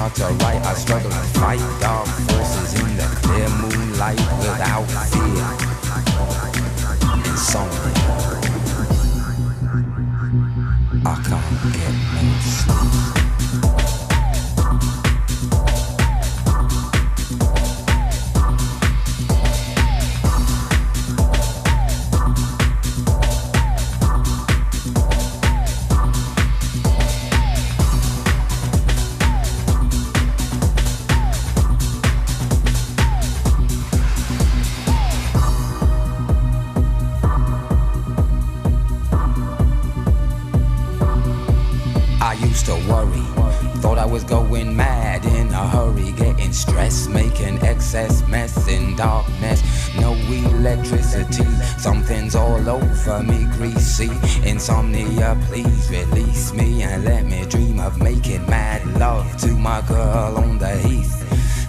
hard to write. I struggle to fight dark forces in the clear moonlight without fear. Insomnia. I can't get no sleep. Going mad in a hurry, getting stressed, making excess mess in darkness. No electricity, something's all over me, greasy. Insomnia, please release me and let me dream of making mad love to my girl on the heath.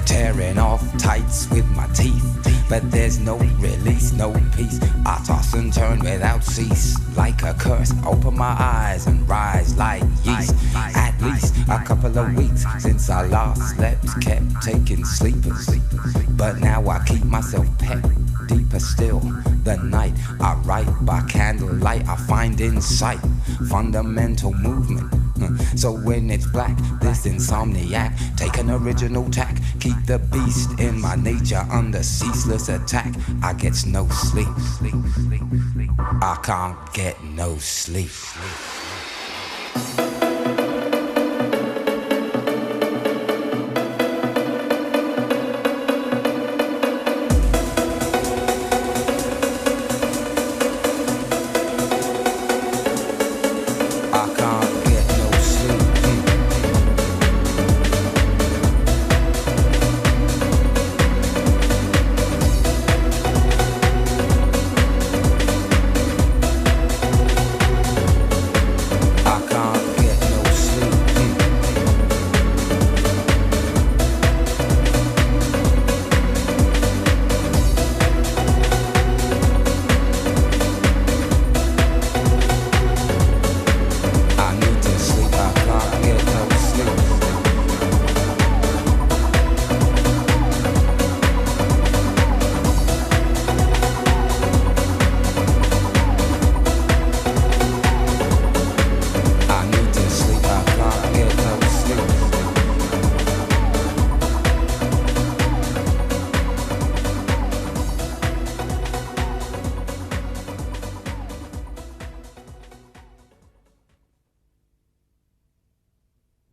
Tearing off tights with my teeth, but there's no release, no peace. I toss and turn without cease, like a curse. Open my eyes and rise like yeast. At least a couple of weeks since I last slept, kept taking sleepers, but now I keep myself pet. Deeper still, the night I write by candlelight. I find insight, fundamental movement. So when it's black, this insomniac, take an original tack, keep the beast in my nature under ceaseless attack. I get no sleep. I can't get no sleep.